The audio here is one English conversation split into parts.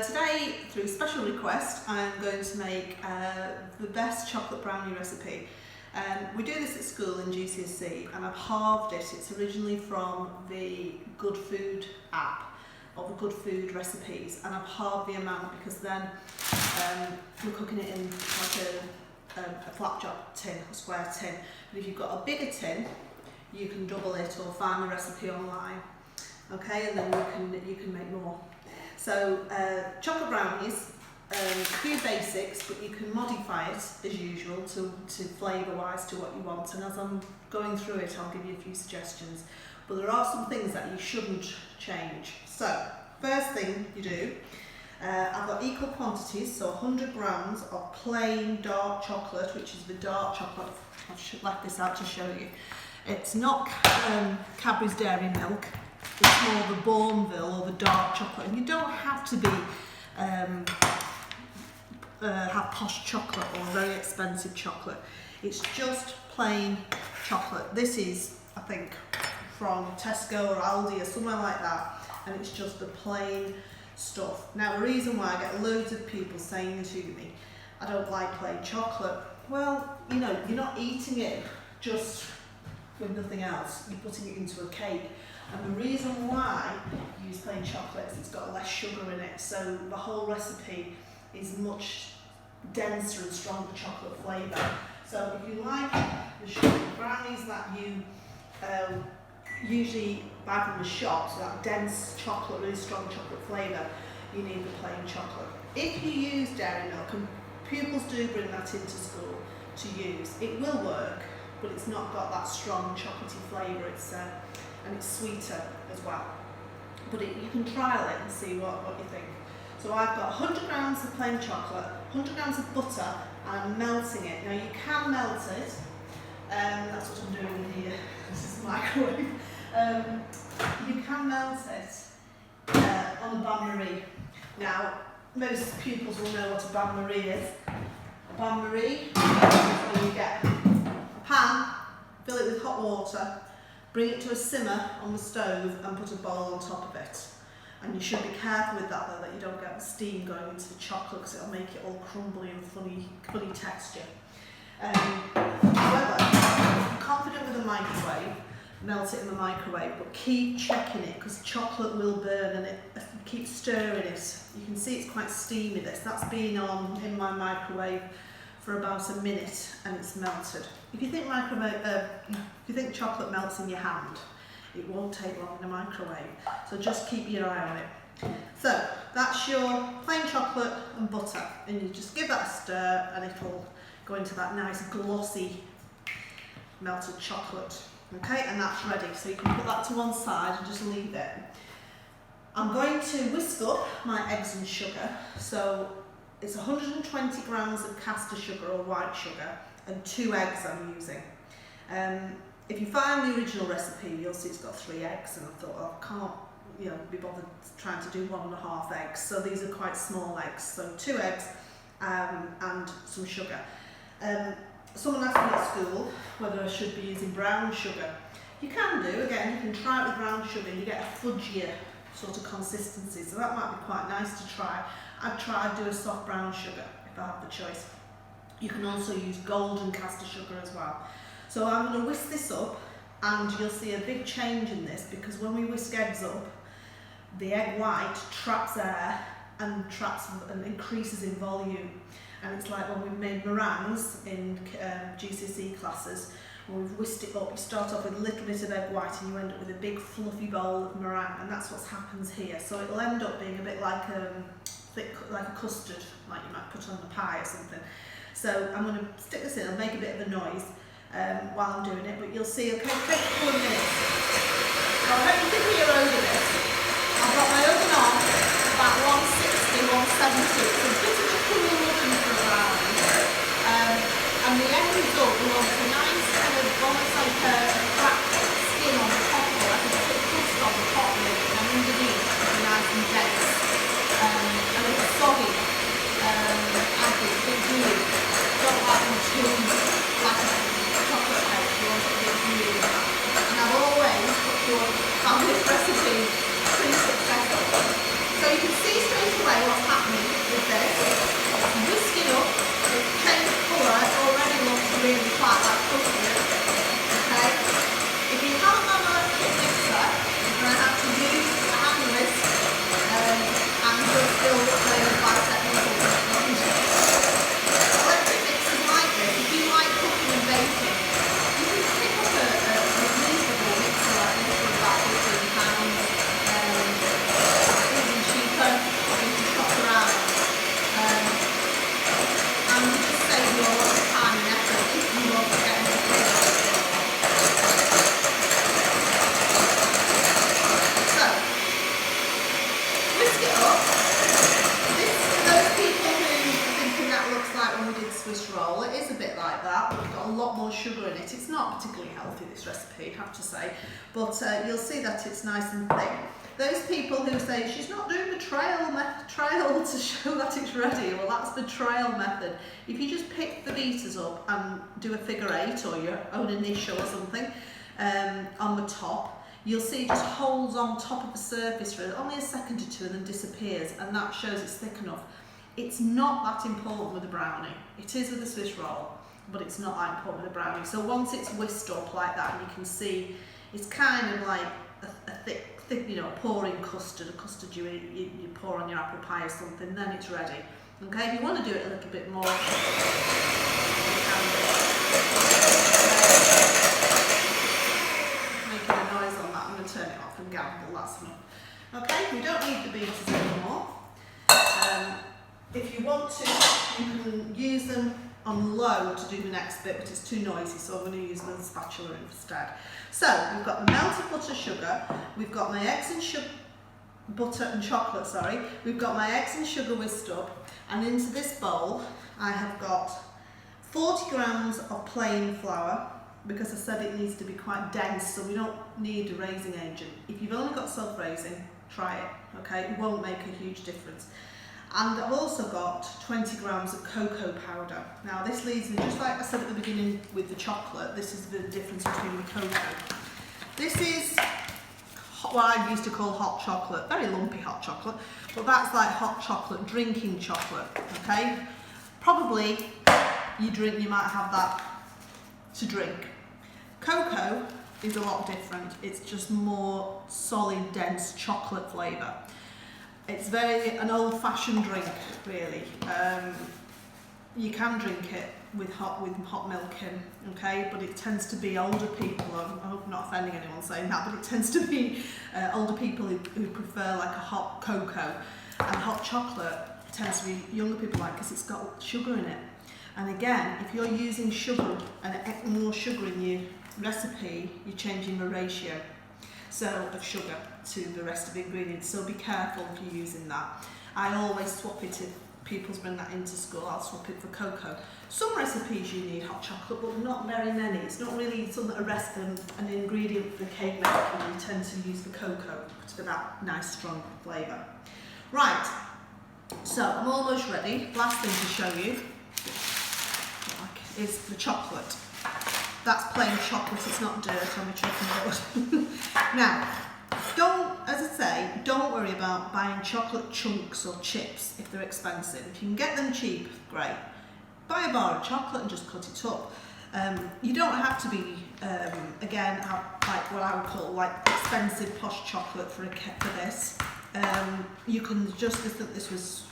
Today, through special request, I'm going to make the best chocolate brownie recipe. We do this at school in GCSE, and I've halved it. It's originally from the Good Food app, or the Good Food recipes, and I've halved the amount because then we're cooking it in like a flapjack tin, a square tin. But if you've got a bigger tin, you can double it or find the recipe online. Okay, and then you can make more. So chocolate brownies, a few basics, but you can modify it as usual to flavour wise to what you want. And as I'm going through it, I'll give you a few suggestions. But there are some things that you shouldn't change. So first thing you do, I've got equal quantities, so 100 grams of plain dark chocolate, which is the dark chocolate. I've left this out to show you. It's not Cadbury's Dairy Milk. It's more the Bourneville or the dark chocolate, and you don't have to be have posh chocolate or very expensive chocolate. It's just plain chocolate. This is, I think, from Tesco or Aldi or somewhere like that, and it's just the plain stuff. Now, the reason why I get loads of people saying to me, I don't like plain chocolate. Well, you know, you're not eating it just with nothing else. You're putting it into a cake. And the reason why you use plain chocolate is it's got less sugar in it, so the whole recipe is much denser and stronger chocolate flavour. So if you like the sugar brownies that you usually buy from the shops, that dense chocolate, really strong chocolate flavour, you need the plain chocolate. If you use dairy milk, and pupils do bring that into school to use, it will work, but it's not got that strong chocolatey flavour. And it's sweeter as well. But you can trial it and see what you think. So I've got 100 grams of plain chocolate, 100 grams of butter, and I'm melting it. Now you can melt it, that's what I'm doing in here. This is the microwave. You can melt it on a bain-marie. Now, most pupils will know what a bain-marie is. A bain-marie is when you get a pan, fill it with hot water, bring it to a simmer on the stove and put a bowl on top of it. And you should be careful with that though, that you don't get the steam going into the chocolate, because it'll make it all crumbly and funny texture. However, if you're confident with a microwave, melt it in the microwave, but keep checking it, because chocolate will burn, and keep stirring it. You can see it's quite steamy, this. That's been on in my microwave for about a minute and it's melted. If you think chocolate melts in your hand, it won't take long in a microwave. So just keep your eye on it. So that's your plain chocolate and butter, and you just give that a stir and it'll go into that nice glossy melted chocolate. Okay, and that's ready. So you can put that to one side and just leave it. I'm going to whisk up my eggs and sugar. So it's 120 grams of caster sugar or white sugar and 2 eggs I'm using. If you find the original recipe, you'll see it's got 3 eggs, and I thought, oh, I can't be bothered trying to do 1.5 eggs. So these are quite small eggs. So 2 eggs and some sugar. Someone asked me at school whether I should be using brown sugar. You can do, again, you can try it with brown sugar, you get a fudgier sort of consistency, so that might be quite nice to try. I'd do a soft brown sugar if I have the choice. You can also use golden caster sugar as well. So I'm going to whisk this up, and you'll see a big change in this, because when we whisk eggs up, the egg white traps air and increases in volume. And it's like when we've made meringues in GCSE classes, when we've whisked it up, you start off with a little bit of egg white and you end up with a big fluffy bowl of meringue, and that's what happens here. So it'll end up being a bit like thick, like a custard, like you might put on a pie or something. So I'm going to stick this in and make a bit of a noise while I'm doing it, but you'll see it'll take a couple of minutes. So I hope you can hear over this. I've got my oven on about 160, 170. It's a bit of a cool oven for a brownie. And the end result will want a nice kind of almost like a cracked skin on the top of it, like a bit of crust on the top of it, and underneath it'll be nice and dense. And it's soggy. I think it's gooey. Don't like them too like a chocolate cake. You want it a bit gooey. And I've always found this recipe pretty successful. Swiss roll. It is a bit like that, but we've got a lot more sugar in it. It's not particularly healthy, this recipe, I have to say, but you'll see that it's nice and thick. Those people who say she's not doing the trail to show that it's ready, well, that's the trail method. If you just pick the beaters up and do a figure 8 or your own initial or something on the top, you'll see it just holds on top of the surface for only a second or two and then disappears, and that shows it's thick enough. It's not that important with a brownie. It is with a Swiss roll, but it's not that important with a brownie. So once it's whisked up like that, and you can see it's kind of like a thick, you know, pouring custard, a custard you pour on your apple pie or something, then it's ready. Okay, if you want to do it a little bit more, you can making a noise on that. I'm going to turn it off and gamble, that's enough. Okay, we don't need the beaters anymore. If you want to, you can use them on low to do the next bit, but it's too noisy, so I'm going to use the spatula instead. So we've got the melted butter sugar, we've got my eggs and butter and chocolate, sorry. We've got my eggs and sugar whisked up, and into this bowl I have got 40 grams of plain flour, because I said it needs to be quite dense, so we don't need a raising agent. If you've only got self-raising, try it, okay? It won't make a huge difference. And I've also got 20 grams of cocoa powder. Now this leaves me, just like I said at the beginning with the chocolate, this is the difference between the cocoa. This is what I used to call hot chocolate, very lumpy hot chocolate, but that's like hot chocolate, drinking chocolate, okay? Probably you might have that to drink. Cocoa is a lot different. It's just more solid, dense chocolate flavour. It's an old-fashioned drink, really. You can drink it with hot milk in, okay? But it tends to be older people. I hope I'm not offending anyone saying that, but it tends to be older people who prefer like a hot cocoa, and hot chocolate tends to be younger people like, because it's got sugar in it. And again, if you're using sugar and more sugar in your recipe, you're changing the ratio of sugar to the rest of the ingredients, so be careful if you're using that. I always swap it if pupils bring that into school. I'll swap it for cocoa. Some recipes you need hot chocolate, but not very many. It's not really something an ingredient for the cake making. You tend to use the cocoa for that nice strong flavour. Right, so I'm almost ready. Last thing to show you is the chocolate. That's plain chocolate, it's not dirt on the chopping board. Now, don't worry about buying chocolate chunks or chips if they're expensive. If you can get them cheap, great. Buy a bar of chocolate and just cut it up. You don't have to be, again, like what I would call like expensive posh chocolate for this. You can just think this was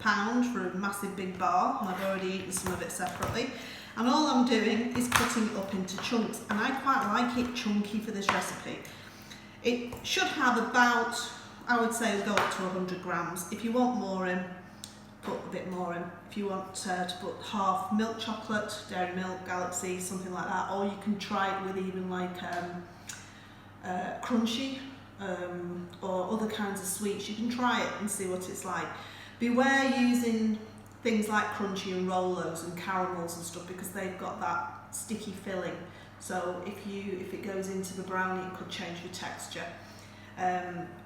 £1 for a massive big bar, and I've already eaten some of it separately. And all I'm doing is cutting it up into chunks, and I quite like it chunky for this recipe. It should have about, I would say, go up to 100 grams. If you want more in, put a bit more in. If you want to put half milk chocolate, dairy milk, Galaxy, something like that, or you can try it with even like crunchy or other kinds of sweets. You can try it and see what it's like. Beware using things like crunchy and Rolos and caramels and stuff, because they've got that sticky filling. So if it goes into the brownie, it could change the texture.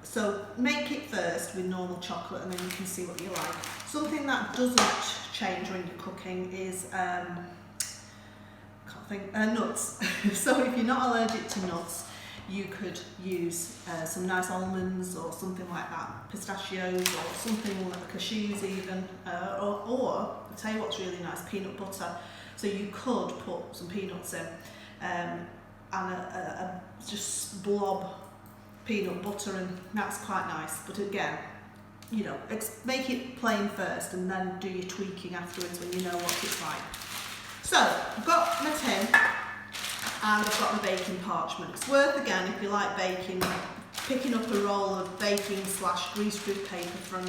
So make it first with normal chocolate, and then you can see what you like. Something that doesn't change when you're cooking is nuts. So if you're not allergic to nuts, you could use some nice almonds or something like that, pistachios or something like cashews even, or I'll tell you what's really nice, peanut butter. So you could put some peanuts in and a just blob peanut butter, and that's quite nice. But again, you know, make it plain first and then do your tweaking afterwards when you know what it's like. So I've got my tin, and I've got my baking parchment. It's worth, again, if you like baking, picking up a roll of baking / greaseproof paper from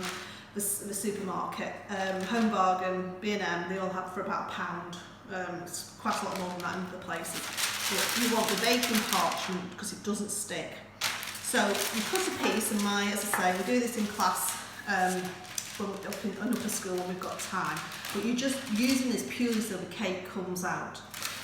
the supermarket. Home Bargain, B&M, they all have for about £1. It's quite a lot more than that in other places. But you want the baking parchment because it doesn't stick. So you cut a piece, and as I say, we do this in class from up in upper school when we've got time. But you're just using this purely so the cake comes out.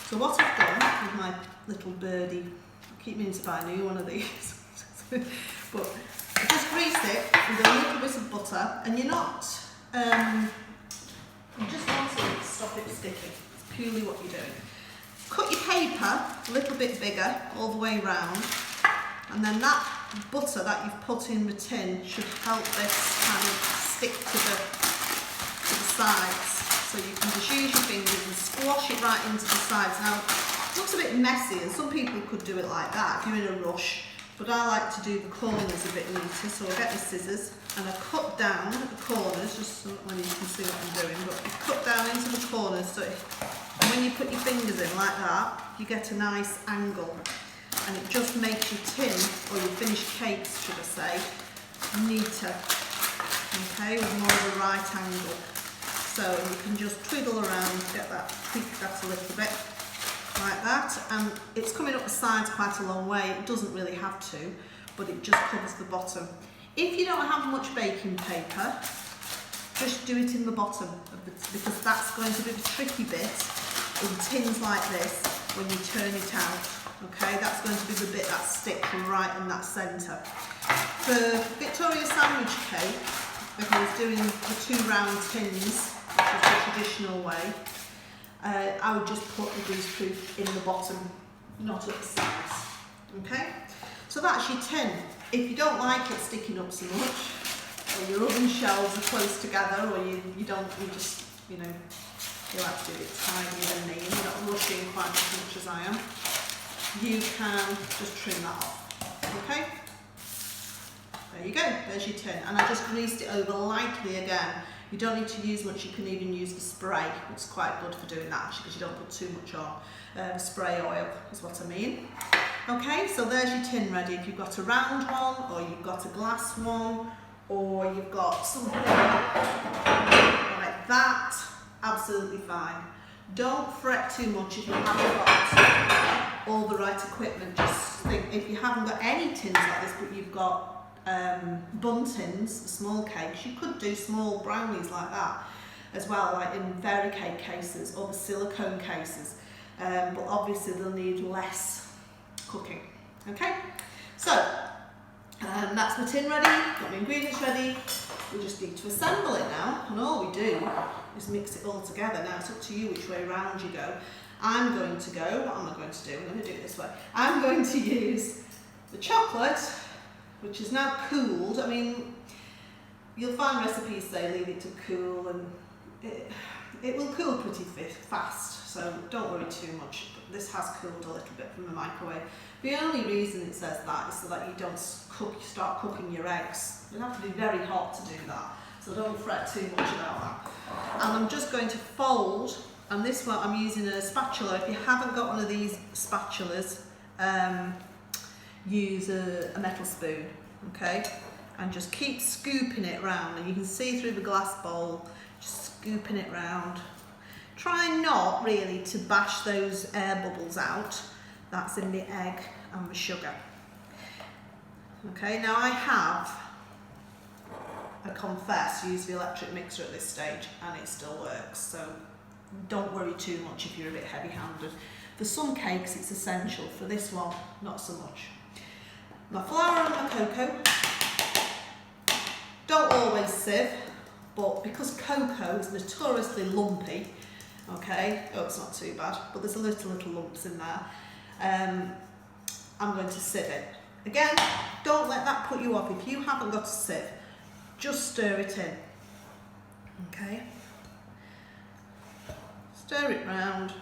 So what I've done with my little birdie, I keep meaning to buy a new one of these, but I just grease it with a little bit of butter, and you're not, you just want to stop it sticking. It's purely what you're doing. Cut your paper a little bit bigger all the way round, and then that butter that you've put in the tin should help this kind of stick to the sides. So you can just use your fingers and squash it right into the sides. Now, it looks a bit messy, and some people could do it like that if you're in a rush, but I like to do the corners a bit neater. So I'll get my scissors and I cut down at the corners, just so when you can see what I'm doing, but you cut down into the corners, so when you put your fingers in like that, you get a nice angle, and it just makes your tin, or your finished cakes should I say, neater, okay, with more of a right angle. So you can just twiddle around, get that, tweak that a little bit, like that, and it's coming up the sides quite a long way. It doesn't really have to, but it just covers the bottom. If you don't have much baking paper, just do it in the bottom, because that's going to be the tricky bit in tins like this when you turn it out. Okay, that's going to be the bit that sticks right in that centre. For Victoria sandwich cake, if I was doing the 2 round tins, which is the traditional way, I would just put the greaseproof in the bottom, not at the sides. Okay, so that's your tin. If you don't like it sticking up so much, or your oven shelves are close together, or you just, you know, you like to do it tidier than me, and you're not rushing quite as much as I am, you can just trim that off. Okay? There you go, there's your tin. And I just greased it over lightly again. You don't need to use much, you can even use the spray. It's quite good for doing that actually, because you don't put too much on. Spray oil is what I mean. Okay, so there's your tin ready. If you've got a round one, or you've got a glass one, or you've got something like that, absolutely fine. Don't fret too much if you haven't got all the right equipment. Just think, if you haven't got any tins like this, but you've got bun tins, the small cakes, you could do small brownies like that as well, like in fairy cake cases or the silicone cases, but obviously they'll need less cooking. Okay, so that's the tin ready, got my ingredients ready. We just need to assemble it now, and all we do is mix it all together. Now it's up to you which way round you go. I'm going to go, what am I going to do? I'm going to do it this way. I'm going to use the chocolate, which is now cooled. I mean, you'll find recipes say leave it to cool, and it will cool pretty fast, so don't worry too much. But this has cooled a little bit from the microwave. The only reason it says that is so that you don't start cooking your eggs. You have to be very hot to do that, so don't fret too much about that. And I'm just going to fold, and this one I'm using a spatula. If you haven't got one of these spatulas, use a metal spoon, okay? And just keep scooping it round, and you can see through the glass bowl, just scooping it round. Try not really to bash those air bubbles out that's in the egg and the sugar. Okay, now I confess, use the electric mixer at this stage, and it still works, so don't worry too much if you're a bit heavy-handed. For some cakes it's essential, for this one not so much. My flour and my cocoa, don't always sieve, but because cocoa is notoriously lumpy, okay, oh it's not too bad, but there's a little lumps in there, I'm going to sieve it. Again, don't let that put you off. If you haven't got a sieve, just stir it in, okay? Stir it round.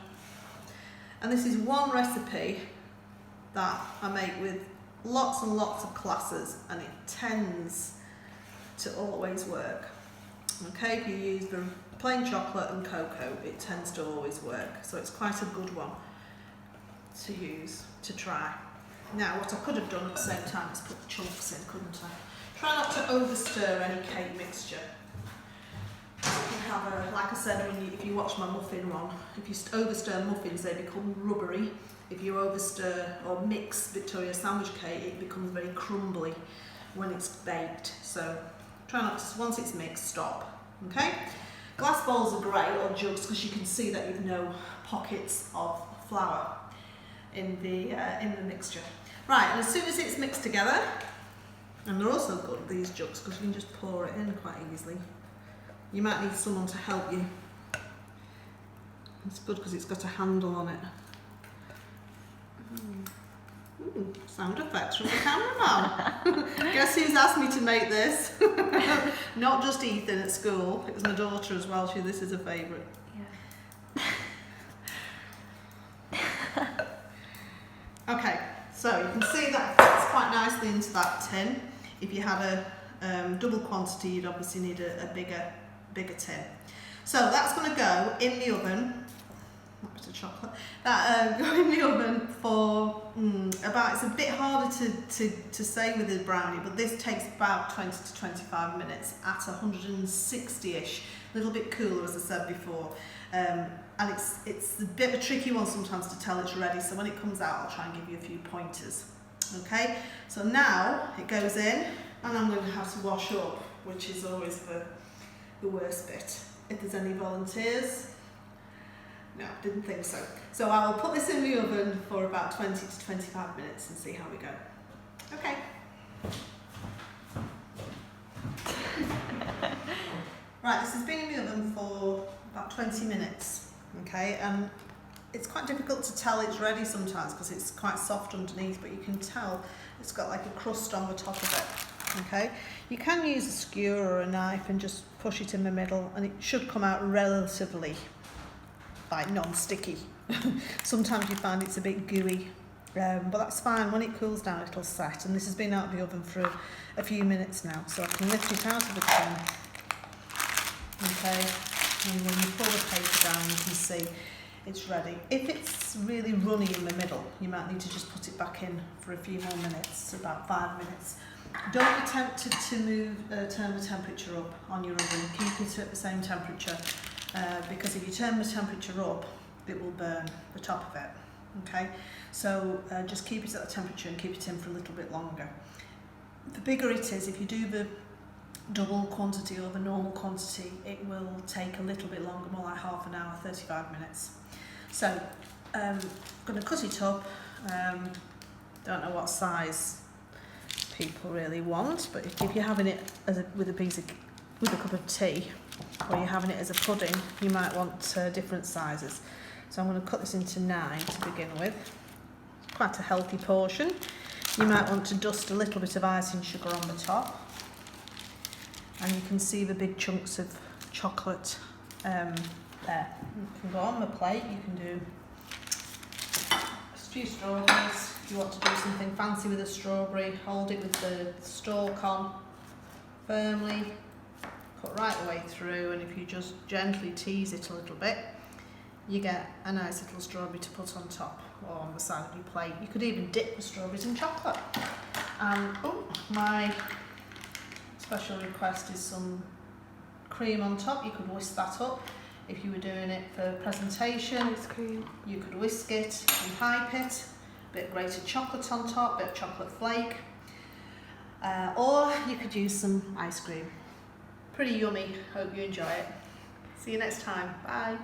And this is one recipe that I make with lots and lots of classes, and it tends to always work. Okay, if you use the plain chocolate and cocoa, it tends to always work. So it's quite a good one to use, to try. Now, what I could have done at the same time is put the chunks in, couldn't I? Try not to overstir any cake mixture. You can have a, like I said, if you watch my muffin run, if you overstir muffins, they become rubbery. If you overstir or mix Victoria sandwich cake, it becomes very crumbly when it's baked. So Try not to, once it's mixed, stop. Okay? Glass bowls are great, or jugs, because you can see that you've no pockets of flour in the mixture. Right, and as soon as it's mixed together, and they're also good, these jugs, because you can just pour it in quite easily. You might need someone to help you. It's good because it's got a handle on it. Ooh, sound effects from the cameraman. Guess who's asked me to make this? Not just Ethan at school, it was my daughter as well. This is a favourite. Yeah. Okay, so you can see that fits quite nicely into that tin. If you had a double quantity, you'd obviously need a bigger tin. So that's going to go in the oven. Bit of chocolate. Go in the oven for about, it's a bit harder to say with a brownie, but this takes about 20 to 25 minutes at 160-ish, a little bit cooler as I said before, and it's a bit of a tricky one sometimes to tell it's ready, so when it comes out I'll try and give you a few pointers. Okay, so now it goes in and I'm going to have to wash up, which is always the worst bit. If there's any volunteers. No, didn't think so. So I will put this in the oven for about 20 to 25 minutes and see how we go. Okay. Right, this has been in the oven for about 20 minutes. Okay, and it's quite difficult to tell it's ready sometimes because it's quite soft underneath, but you can tell it's got like a crust on the top of it. Okay, you can use a skewer or a knife and just push it in the middle and it should come out relatively like non-sticky. Sometimes you find it's a bit gooey, but that's fine. When it cools down it'll set, and this has been out of the oven for a few minutes now, so I can lift it out of the tin. Okay, and when you pull the paper down you can see it's ready. If it's really runny in the middle you might need to just put it back in for a few more minutes, about 5 minutes. Don't be tempted to turn the temperature up on your oven. Keep it at the same temperature. Because if you turn the temperature up, it will burn the top of it. Okay, so just keep it at the temperature and keep it in for a little bit longer. The bigger it is, if you do the double quantity or the normal quantity, it will take a little bit longer, more like half an hour, 35 minutes. So I'm going to cut it up. Don't know what size people really want, but if you're having it with a cup of tea, or you're having it as a pudding, you might want different sizes. So I'm going to cut this into 9 to begin with. Quite a healthy portion. You might want to dust a little bit of icing sugar on the top. And you can see the big chunks of chocolate there. You can go on the plate, you can do a few strawberries. If you want to do something fancy with a strawberry, hold it with the stalk on firmly. Cut right the way through, and if you just gently tease it a little bit, you get a nice little strawberry to put on top or on the side of your plate. You could even dip the strawberries in chocolate. And my special request is some cream on top. You could whisk that up. If you were doing it for presentation, you could whisk it and hype it. A bit of grated chocolate on top, a bit of chocolate flake. Or you could use some ice cream. Pretty yummy. Hope you enjoy it. See you next time. Bye.